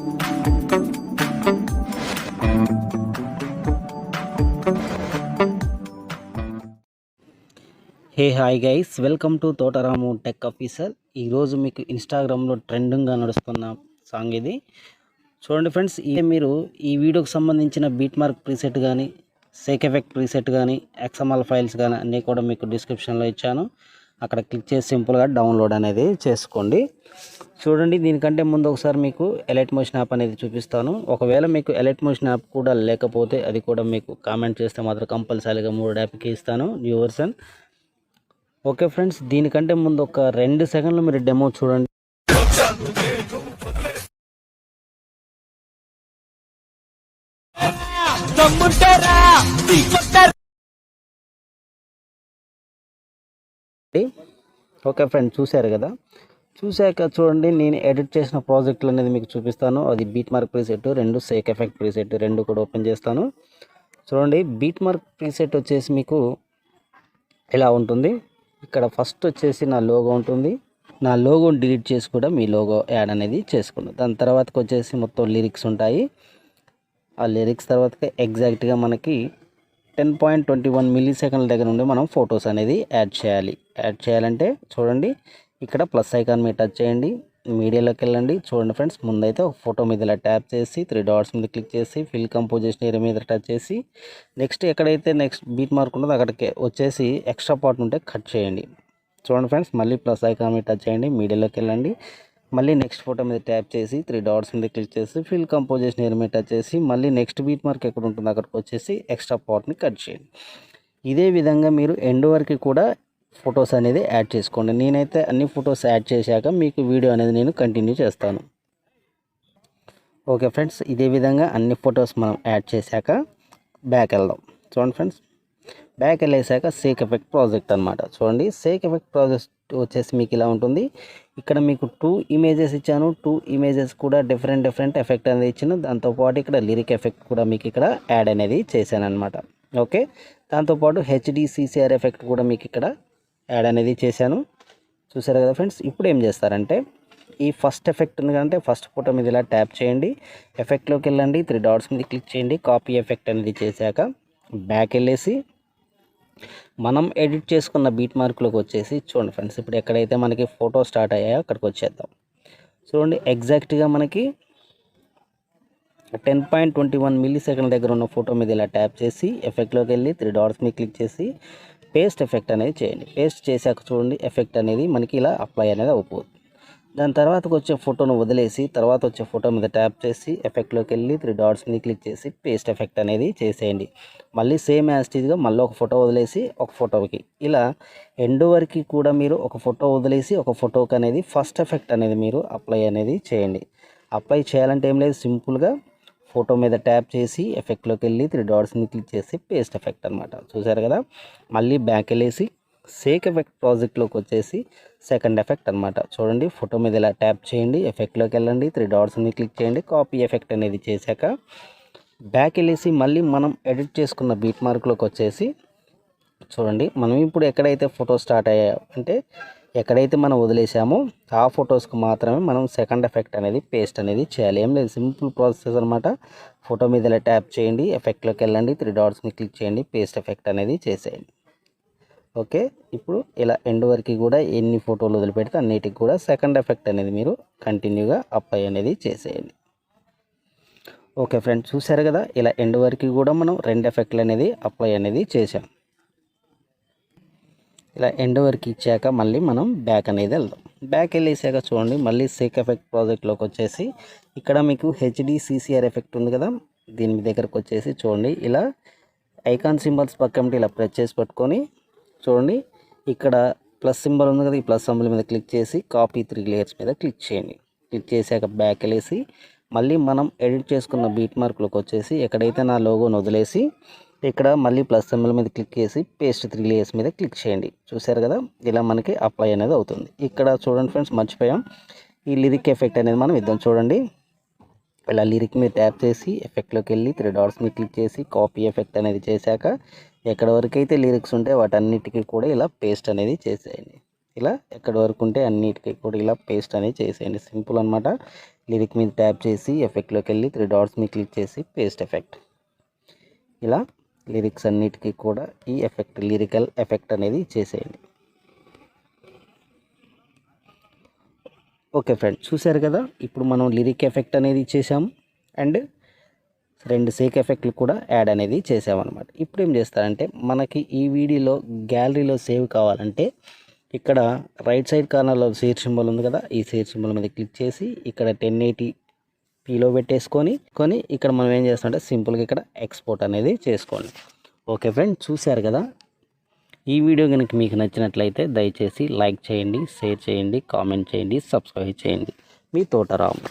Hey hi guys, welcome to తోట రాము tech officer. ఈరోజు మీకు ఇన్స్టాగ్రామ్లో ట్రెండింగ్గా నడుస్తున్న సాంగ్ ఇది. చూడండి ఫ్రెండ్స్, మీరు ఈ వీడియోకి సంబంధించిన బీట్ మార్క్ ప్రీసెట్ కానీ, సేక్ ఎఫెక్ట్ ప్రీసెట్ కానీ, ఎక్స్ఎంఎల్ ఫైల్స్ కానీ అన్నీ కూడా మీకు డిస్క్రిప్షన్లో ఇచ్చాను. అక్కడ క్లిక్ చేసి సింపుల్గా డౌన్లోడ్ అనేది చేసుకోండి. చూడండి, దీనికంటే ముందు ఒకసారి మీకు ఎలైట్ మోషన్ యాప్ అనేది చూపిస్తాను. ఒకవేళ మీకు ఎలైట్ మోషన్ యాప్ కూడా లేకపోతే అది కూడా మీకు కామెంట్ చేస్తే మాత్రం కంపల్సరీగా 3 యాప్కి ఇస్తాను న్యూ వర్షన్. ఓకే ఫ్రెండ్స్, దీనికంటే ముందు ఒక 2 సెకండ్లు మీరు డెమో చూడండి. ఓకే ఫ్రెండ్స్, చూశారు కదా. చూశాక చూడండి, నేను ఎడిట్ చేసిన ప్రాజెక్టులు అనేది మీకు చూపిస్తాను. అది beat mark preset, 2 sake effect preset, 2 కూడా ఓపెన్ చేస్తాను. చూడండి, బీట్ మార్క్ ప్రీసెట్ వచ్చేసి మీకు ఇలా ఉంటుంది. ఇక్కడ ఫస్ట్ వచ్చేసి నా లోగో ఉంటుంది. నా లోగోని డిలీట్ చేసి కూడా మీ లోగో యాడ్ అనేది చేసుకున్నాను. దాని తర్వాతకి వచ్చేసి మొత్తం లిరిక్స్ ఉంటాయి. ఆ లిరిక్స్ తర్వాతకి ఎగ్జాక్ట్గా మనకి 10.21 మిల్లీ సెకండ్ల దగ్గర నుండి మనం ఫొటోస్ అనేది యాడ్ చేయాలంటే చూడండి, ఇక్కడ ప్లస్ ఐకాన్ మీద టచ్ చేయండి, మీడియాలోకి వెళ్ళండి. చూడండి ఫ్రెండ్స్, ముందైతే ఒక ఫోటో మీద ఇలా ట్యాప్ చేసి 3 డాట్స్ మీద క్లిక్ చేసి ఫిల్ కంపోజిషన్ ఏరియా మీద టచ్ చేసి నెక్స్ట్ ఎక్కడైతే నెక్స్ట్ బీట్ మార్క్ ఉంటుందో అక్కడికి వచ్చేసి ఎక్స్ట్రా పార్ట్ ఉంటే కట్ చేయండి. చూడండి ఫ్రెండ్స్, మళ్ళీ ప్లస్ ఐకాన్ మీద టచ్ చేయండి, మీడియాలోకి వెళ్ళండి, మళ్ళీ నెక్స్ట్ ఫోటో మీద ట్యాప్ చేసి 3 డాట్స్ మీద క్లిక్ చేసి ఫిల్ కంపోజిషన్ ఏరియా మీద టచ్ చేసి మళ్ళీ నెక్స్ట్ బీట్ మార్క్ ఎక్కడ ఉంటుందో అక్కడికి వచ్చేసి ఎక్స్ట్రా పార్ట్ని కట్ చేయండి. ఇదే విధంగా మీరు ఎండ్ వరకు కూడా ఫొటోస్ అనేది యాడ్ చేసుకోండి. నేనైతే అన్ని ఫొటోస్ యాడ్ చేశాక మీకు వీడియో అనేది నేను కంటిన్యూ చేస్తాను. ఓకే ఫ్రెండ్స్, ఇదే విధంగా అన్ని ఫొటోస్ మనం యాడ్ చేశాక బ్యాక్ వెళ్దాం. చూడండి ఫ్రెండ్స్, బ్యాక్ వెళ్ళేసాక సేక్ ఎఫెక్ట్ ప్రాజెక్ట్ అనమాట. చూడండి, సేక్ ఎఫెక్ట్ ప్రాజెక్ట్ వచ్చేసి మీకు ఇలా ఉంటుంది. ఇక్కడ మీకు 2 ఇమేజెస్ ఇచ్చాను. 2 ఇమేజెస్ కూడా డిఫరెంట్ ఎఫెక్ట్ అనేది ఇచ్చాను. దాంతోపాటు ఇక్కడ లిరిక్ ఎఫెక్ట్ కూడా మీకు ఇక్కడ యాడ్ అనేది చేశాను అనమాట. ఓకే, దాంతోపాటు HDCCR ఎఫెక్ట్ కూడా మీకు ఇక్కడ యాడ్ అనేది చేశాను. చూసారు కదా ఫ్రెండ్స్. ఇప్పుడు ఏం చేస్తారంటే ఈ ఫస్ట్ ఎఫెక్ట్ ఉంది కంటే ఫస్ట్ ఫోటో మీద ఇలా ట్యాప్ చేయండి, ఎఫెక్ట్లోకి వెళ్ళండి, 3 డాట్స్ మీద క్లిక్ చేయండి, కాపీ ఎఫెక్ట్ అనేది చేశాక బ్యాక్ వెళ్ళేసి మనం ఎడిట్ చేసుకున్న బీట్ మార్క్లోకి వచ్చేసి చూడండి ఫ్రెండ్స్, ఇప్పుడు ఎక్కడైతే మనకి ఫోటో స్టార్ట్ అయ్యాయో అక్కడికి వచ్చేద్దాం. చూడండి, ఎగ్జాక్ట్గా మనకి 10.21 మిల్లీ సెకండ్ దగ్గర ఉన్న ఫోటో మీద ఇలా ట్యాప్ చేసి ఎఫెక్ట్లోకి వెళ్ళి 3 డాట్స్ మీద క్లిక్ చేసి పేస్ట్ ఎఫెక్ట్ అనేది చేయండి. పేస్ట్ చేశాక చూడండి, ఎఫెక్ట్ అనేది మనకి ఇలా అప్లై అనేది అవుతుంది. దాని తర్వాతకు వచ్చే ఫోటోను వదిలేసి తర్వాత వచ్చే ఫోటో మీద ట్యాప్ చేసి ఎఫెక్ట్లోకి వెళ్ళి 3 డాట్స్ మీద క్లిక్ చేసి పేస్ట్ ఎఫెక్ట్ అనేది చేసేయండి. మళ్ళీ సేమ్ యాస్టీజ్గా మళ్ళీ ఒక ఫోటో వదిలేసి ఒక ఫోటోకి ఇలా ఎండ్ వరకు కూడా మీరు ఒక ఫోటో వదిలేసి ఒక ఫోటోకి అనేది ఫస్ట్ ఎఫెక్ట్ అనేది మీరు అప్లై అనేది చేయండి. అప్లై చేయాలంటే ఏం లేదు, సింపుల్గా ఫోటో మీద ట్యాప్ చేసి ఎఫెక్ట్లోకి వెళ్ళి 3 డాట్స్ని క్లిక్ చేసి పేస్ట్ ఎఫెక్ట్ అనమాట. చూసారు కదా. మళ్ళీ బ్యాక్ వెళ్ళేసి సేక్ ఎఫెక్ట్ ప్రాజెక్ట్లోకి వచ్చేసి సెకండ్ ఎఫెక్ట్ అనమాట. చూడండి, ఫోటో మీద ఇలా ట్యాప్ చేయండి, ఎఫెక్ట్లోకి వెళ్ళండి, 3 డాట్స్ని క్లిక్ చేయండి, కాపీ ఎఫెక్ట్ అనేది చేశాక బ్యాక్ వెళ్ళేసి మళ్ళీ మనం ఎడిట్ చేసుకున్న బీట్ మార్క్లోకి వచ్చేసి చూడండి, మనం ఇప్పుడు ఎక్కడైతే ఫోటో స్టార్ట్ అయ్యాయో అంటే ఎక్కడైతే మనం వదిలేసామో ఆ ఫొటోస్కి మాత్రమే మనం సెకండ్ ఎఫెక్ట్ అనేది పేస్ట్ అనేది చేయాలి. ఏం లేదు, సింపుల్ ప్రాసెస్ అనమాట. ఫోటో మీద ఇలా ట్యాప్ చేయండి, ఎఫెక్ట్లోకి వెళ్ళండి, 3 డాట్స్ని క్లిక్ చేయండి, పేస్ట్ ఎఫెక్ట్ అనేది చేసేయండి. ఓకే, ఇప్పుడు ఇలా ఎండ్ వరకు కూడా ఎన్ని ఫోటోలు వదిలిపెడితే అన్నిటికి కూడా సెకండ్ ఎఫెక్ట్ అనేది మీరు కంటిన్యూగా అప్లై అనేది చేసేయండి. ఓకే ఫ్రెండ్స్, చూసారు కదా, ఇలా ఎండ్ వరకు కూడా మనం 2 ఎఫెక్ట్లు అనేది అప్లై అనేది చేసాం. ఇలా ఎండ్ వరకు ఇచ్చాక మళ్ళీ మనం బ్యాక్ అనేది వెళ్దాం. బ్యాక్ వెళ్ళేసాక చూడండి, మళ్ళీ సేక్ ఎఫెక్ట్ ప్రాజెక్ట్లోకి వచ్చేసి ఇక్కడ మీకు HDCCR ఎఫెక్ట్ ఉంది కదా, దీని దగ్గరకు వచ్చేసి చూడండి, ఇలా ఐకాన్ సింబల్స్ పక్కన ఇలా ప్రెస్ చేసి పట్టుకొని చూడండి, ఇక్కడ ప్లస్ సింబల్ ఉంది కదా, ఈ ప్లస్ సింబల్ మీద క్లిక్ చేసి కాపీ 3 లేయర్స్ మీద క్లిక్ చేయండి. క్లిక్ చేశాక బ్యాక్ వెళ్ళేసి మళ్ళీ మనం ఎడిట్ చేసుకున్న బీట్ మార్క్లోకి వచ్చేసి ఎక్కడైతే నా లోగోని వదిలేసి ఇక్కడ మళ్ళీ ప్లస్ సింబల్ మీద క్లిక్ చేసి పేస్ట్ 3 లేయర్స్ మీద క్లిక్ చేయండి. చూసారు కదా, ఇలా మనకి అప్లై అనేది అవుతుంది. ఇక్కడ చూడండి ఫ్రెండ్స్, మర్చిపోయాం, ఈ లిరిక్ ఎఫెక్ట్ అనేది మనం ఇద్దాం. చూడండి, ఇలా లిరిక్ మీద ట్యాప్ చేసి ఎఫెక్ట్లోకి వెళ్ళి 3 డాట్స్ మీద క్లిక్ చేసి కాపీ ఎఫెక్ట్ అనేది చేశాక ఎక్కడ వరకు అయితే లిరిక్స్ ఉంటే వాటన్నిటికీ కూడా ఇలా పేస్ట్ అనేది చేసేయండి. ఇలా ఎక్కడి వరకు ఉంటే అన్నిటికీ కూడా ఇలా పేస్ట్ అనేది చేసేయండి. సింపుల్ అనమాట. లిరిక్ మీద ట్యాప్ చేసి ఎఫెక్ట్లోకి వెళ్ళి 3 డాట్స్ మీద క్లిక్ చేసి పేస్ట్ ఎఫెక్ట్. ఇలా లిరిక్స్ అన్నిటికీ కూడా ఈ ఎఫెక్ట్ లిరికల్ ఎఫెక్ట్ అనేది చేసేయండి. ఓకే ఫ్రెండ్స్, చూశారు కదా, ఇప్పుడు మనం లిరిక్ ఎఫెక్ట్ అనేది చేసాము అండ్ 2 సేక్ ఎఫెక్ట్లు కూడా యాడ్ అనేది చేసామన్నమాట. ఇప్పుడు ఏం చేస్తారంటే మనకి ఈ వీడియోలో గ్యాలరీలో సేవ్ కావాలంటే ఇక్కడ రైట్ సైడ్ కార్నర్లో షేర్ సింబల్ ఉంది కదా, ఈ షేర్ సింబల్ మీద క్లిక్ చేసి ఇక్కడ 1080pలో పెట్టేసుకొని ఇక్కడ మనం ఏం చేస్తామంటే సింపుల్గా ఇక్కడ ఎక్స్పోర్ట్ అనేది చేసుకోండి. ఓకే ఫ్రెండ్స్, చూశారు కదా, ఈ వీడియో కనుక మీకు నచ్చినట్లయితే దయచేసి లైక్ చేయండి, షేర్ చేయండి, కామెంట్ చేయండి, సబ్స్క్రైబ్ చేయండి. మీ తోట రాము.